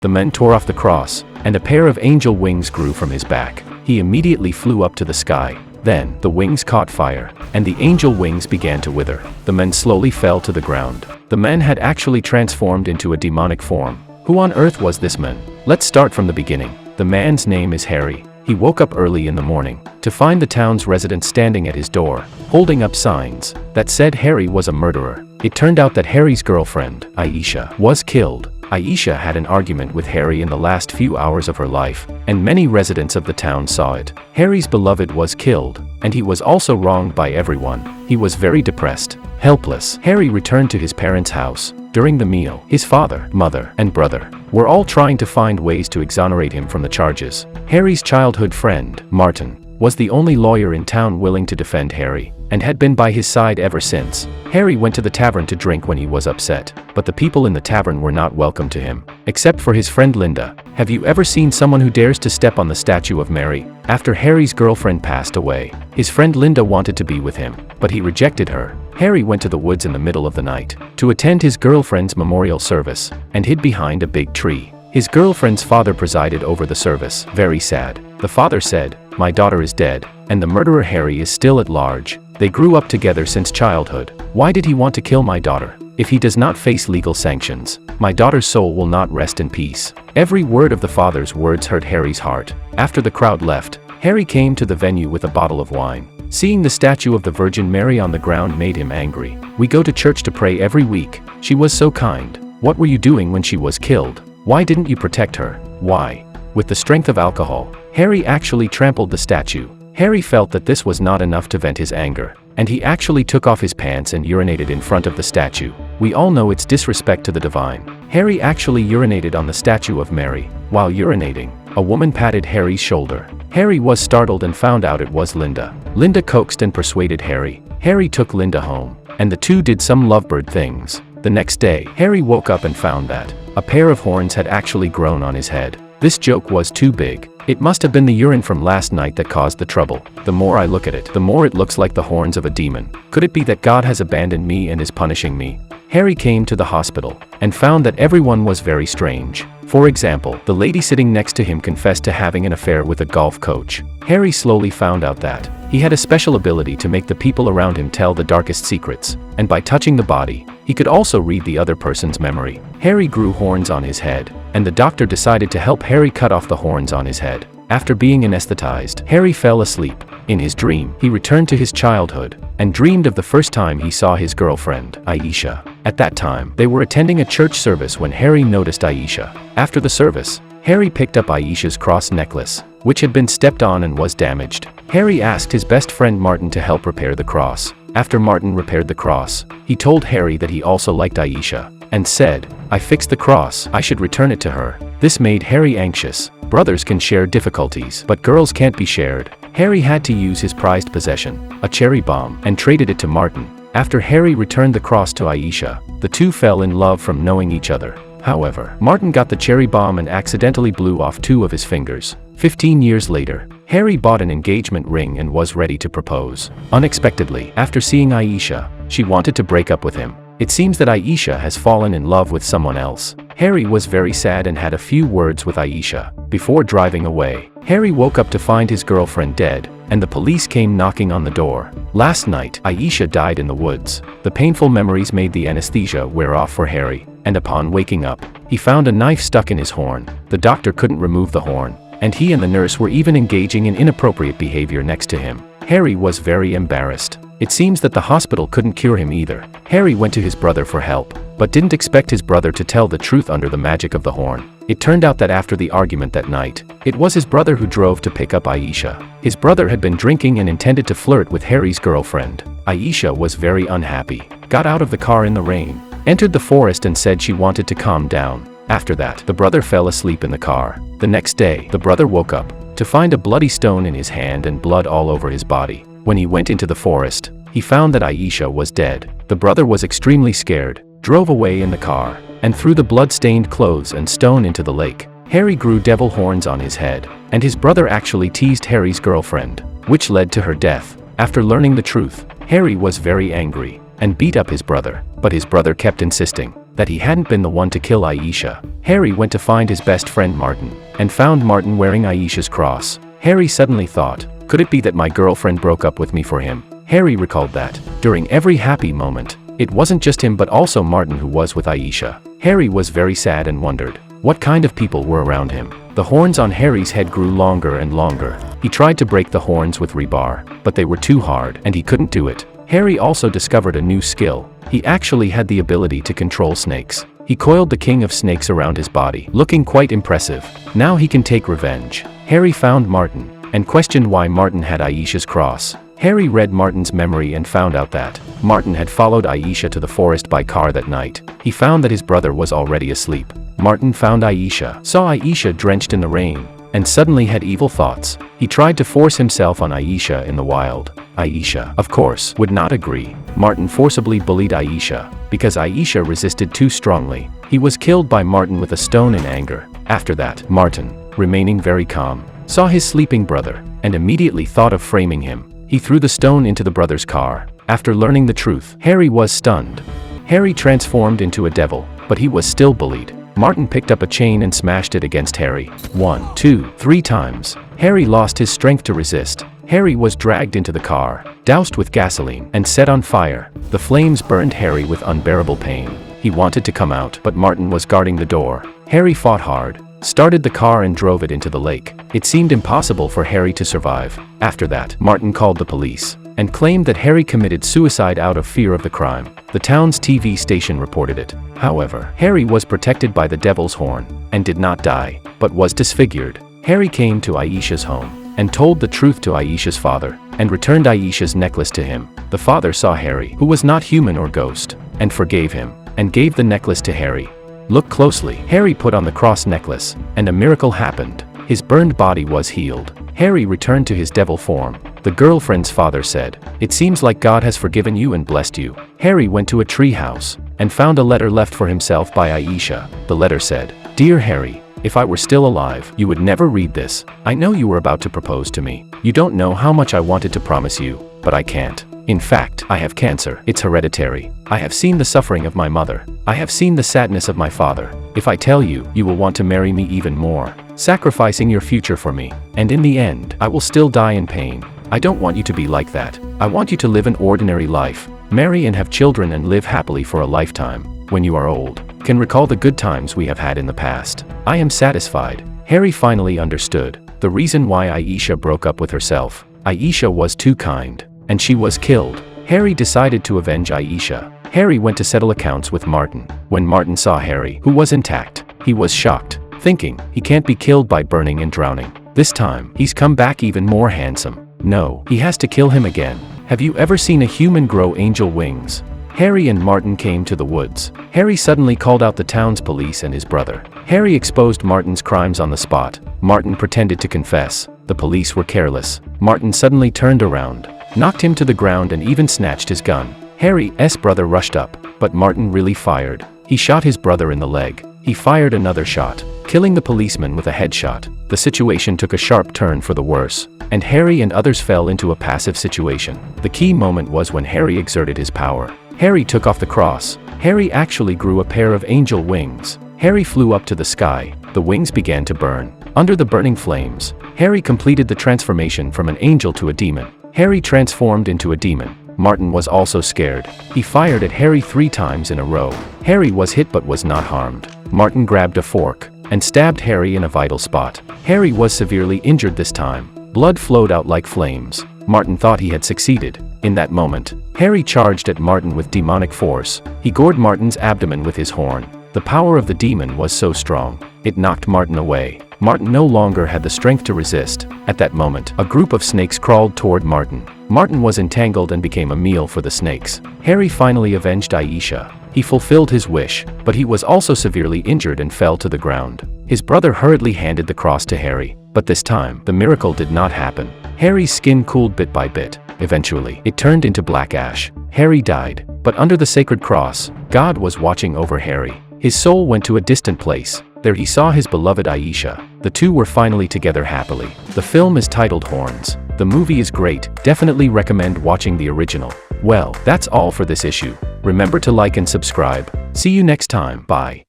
The men tore off the cross, and a pair of angel wings grew from his back. He immediately flew up to the sky. Then, the wings caught fire, and the angel wings began to wither. The men slowly fell to the ground. The man had actually transformed into a demonic form. Who on earth was this man? Let's start from the beginning. The man's name is Harry. He woke up early in the morning to find the town's residents standing at his door, holding up signs that said Harry was a murderer. It turned out that Harry's girlfriend, Aisha, was killed. Aisha had an argument with Harry in the last few hours of her life, and many residents of the town saw it. Harry's beloved was killed, and he was also wronged by everyone. He was very depressed, helpless. Harry returned to his parents' house. During the meal, his father, mother, and brother were all trying to find ways to exonerate him from the charges. Harry's childhood friend, Martin, was the only lawyer in town willing to defend Harry, and had been by his side ever since. Harry went to the tavern to drink when he was upset, but the people in the tavern were not welcome to him, except for his friend Linda. Have you ever seen someone who dares to step on the statue of Mary? After Harry's girlfriend passed away, his friend Linda wanted to be with him, but he rejected her. Harry went to the woods in the middle of the night to attend his girlfriend's memorial service, and hid behind a big tree. His girlfriend's father presided over the service, very sad. The father said, "My daughter is dead, and the murderer Harry is still at large. They grew up together since childhood. Why did he want to kill my daughter? If he does not face legal sanctions, my daughter's soul will not rest in peace." Every word of the father's words hurt Harry's heart. After the crowd left, Harry came to the venue with a bottle of wine. Seeing the statue of the Virgin Mary on the ground made him angry. "We go to church to pray every week. She was so kind. What were you doing when she was killed? Why didn't you protect her? Why?" With the strength of alcohol, Harry actually trampled the statue. Harry felt that this was not enough to vent his anger, and he actually took off his pants and urinated in front of the statue. We all know it's disrespect to the divine. Harry actually urinated on the statue of Mary. While urinating, a woman patted Harry's shoulder. Harry was startled and found out it was Linda. Linda coaxed and persuaded Harry. Harry took Linda home, and the two did some lovebird things. The next day, Harry woke up and found that a pair of horns had actually grown on his head. This joke was too big. It must have been the urine from last night that caused the trouble. The more I look at it, the more it looks like the horns of a demon. Could it be that God has abandoned me and is punishing me? Harry came to the hospital and found that everyone was very strange. For example, the lady sitting next to him confessed to having an affair with a golf coach. Harry slowly found out that he had a special ability to make the people around him tell the darkest secrets, and by touching the body, he could also read the other person's memory. Harry grew horns on his head, and the doctor decided to help Harry cut off the horns on his head. After being anesthetized, Harry fell asleep. In his dream, he returned to his childhood and dreamed of the first time he saw his girlfriend, Aisha. At that time, they were attending a church service when Harry noticed Aisha. After the service, Harry picked up Aisha's cross necklace, which had been stepped on and was damaged. Harry asked his best friend Martin to help repair the cross. After Martin repaired the cross, he told Harry that he also liked Aisha, and said, "I fixed the cross, I should return it to her." This made Harry anxious. Brothers can share difficulties, but girls can't be shared. Harry had to use his prized possession, a cherry bomb, and traded it to Martin. After Harry returned the cross to Aisha, the two fell in love from knowing each other. However, Martin got the cherry bomb and accidentally blew off 2 of his fingers. 15 years later, Harry bought an engagement ring and was ready to propose. Unexpectedly, after seeing Aisha, she wanted to break up with him. It seems that Aisha has fallen in love with someone else. Harry was very sad and had a few words with Aisha before driving away. Harry woke up to find his girlfriend dead, and the police came knocking on the door. Last night, Aisha died in the woods. The painful memories made the anesthesia wear off for Harry, and upon waking up, he found a knife stuck in his horn. The doctor couldn't remove the horn, and he and the nurse were even engaging in inappropriate behavior next to him. Harry was very embarrassed. It seems that the hospital couldn't cure him either. Harry went to his brother for help, but didn't expect his brother to tell the truth under the magic of the horn. It turned out that after the argument that night, it was his brother who drove to pick up Aisha. His brother had been drinking and intended to flirt with Harry's girlfriend. Aisha was very unhappy, got out of the car in the rain, entered the forest and said she wanted to calm down. After that, the brother fell asleep in the car. The next day, the brother woke up to find a bloody stone in his hand and blood all over his body. When he went into the forest, he found that Aisha was dead. The brother was extremely scared, drove away in the car, and threw the blood-stained clothes and stone into the lake. Harry grew devil horns on his head, and his brother actually teased Harry's girlfriend, which led to her death. After learning the truth, Harry was very angry and beat up his brother, but his brother kept insisting. that he hadn't been the one to kill Aisha. Harry went to find his best friend Martin, and found Martin wearing Aisha's cross. Harry suddenly thought, could it be that my girlfriend broke up with me for him? Harry recalled that, during every happy moment, it wasn't just him but also Martin who was with Aisha. Harry was very sad and wondered, what kind of people were around him? The horns on Harry's head grew longer and longer. He tried to break the horns with rebar, but they were too hard, and he couldn't do it. Harry also discovered a new skill. He actually had the ability to control snakes. He coiled the king of snakes around his body, looking quite impressive. Now he can take revenge. Harry found Martin, and questioned why Martin had Aisha's cross. Harry read Martin's memory and found out that Martin had followed Aisha to the forest by car that night. He found that his brother was already asleep. Martin found Aisha, saw Aisha drenched in the rain, and suddenly had evil thoughts. He tried to force himself on Aisha in the wild. Aisha, of course, would not agree. Martin forcibly bullied Aisha. Because Aisha resisted too strongly, he was killed by Martin with a stone in anger. After that, Martin, remaining very calm, saw his sleeping brother, and immediately thought of framing him. He threw the stone into the brother's car. After learning the truth, Harry was stunned. Harry transformed into a devil, but he was still bullied. Martin picked up a chain and smashed it against Harry. 1, 2, 3 times. Harry lost his strength to resist. Harry was dragged into the car, doused with gasoline, and set on fire. The flames burned Harry with unbearable pain. He wanted to come out, but Martin was guarding the door. Harry fought hard, started the car and drove it into the lake. It seemed impossible for Harry to survive. After that, Martin called the police, and claimed that Harry committed suicide out of fear of the crime. The town's TV station reported it. However, Harry was protected by the devil's horn, and did not die, but was disfigured. Harry came to Aisha's home, and told the truth to Aisha's father, and returned Aisha's necklace to him. The father saw Harry, who was not human or ghost, and forgave him, and gave the necklace to Harry. Look closely. Harry put on the cross necklace, and a miracle happened. His burned body was healed. Harry returned to his devil form. The girlfriend's father said, "It seems like God has forgiven you and blessed you." Harry went to a tree house, and found a letter left for himself by Aisha. The letter said, "Dear Harry, if I were still alive, you would never read this. I know you were about to propose to me. You don't know how much I wanted to promise you, but I can't. In fact, I have cancer. It's hereditary. I have seen the suffering of my mother. I have seen the sadness of my father. If I tell you, you will want to marry me even more, sacrificing your future for me. And in the end, I will still die in pain. I don't want you to be like that. I want you to live an ordinary life, marry and have children and live happily for a lifetime. When you are old, can recall the good times we have had in the past. I am satisfied." Harry finally understood the reason why Aisha broke up with herself. Aisha was too kind, and she was killed. Harry decided to avenge Aisha. Harry went to settle accounts with Martin. When Martin saw Harry, who was intact, he was shocked, thinking, he can't be killed by burning and drowning. This time, he's come back even more handsome. No, he has to kill him again. Have you ever seen a human grow angel wings? Harry and Martin came to the woods. Harry suddenly called out the town's police and his brother. Harry exposed Martin's crimes on the spot. Martin pretended to confess. The police were careless. Martin suddenly turned around, knocked him to the ground and even snatched his gun. Harry's brother rushed up, but Martin really fired. He shot his brother in the leg. He fired another shot, killing the policeman with a headshot. The situation took a sharp turn for the worse, and Harry and others fell into a passive situation. The key moment was when Harry exerted his power. Harry took off the cross. Harry actually grew a pair of angel wings. Harry flew up to the sky. The wings began to burn. Under the burning flames, Harry completed the transformation from an angel to a demon. Harry transformed into a demon. Martin was also scared. He fired at Harry 3 times in a row. Harry was hit but was not harmed. Martin grabbed a fork and stabbed Harry in a vital spot. Harry was severely injured this time. Blood flowed out like flames. Martin thought he had succeeded. In that moment, Harry charged at Martin with demonic force. He gored Martin's abdomen with his horn. The power of the demon was so strong, it knocked Martin away. Martin no longer had the strength to resist. At that moment, a group of snakes crawled toward Martin. Martin was entangled and became a meal for the snakes. Harry finally avenged Aisha. He fulfilled his wish, but he was also severely injured and fell to the ground. His brother hurriedly handed the cross to Harry, but this time, the miracle did not happen. Harry's skin cooled bit by bit. Eventually, it turned into black ash. Harry died, but under the sacred cross, God was watching over Harry. His soul went to a distant place. There he saw his beloved Aisha. The two were finally together happily. The film is titled Horns. The movie is great. Definitely recommend watching the original. Well, that's all for this issue. Remember to like and subscribe. See you next time. Bye.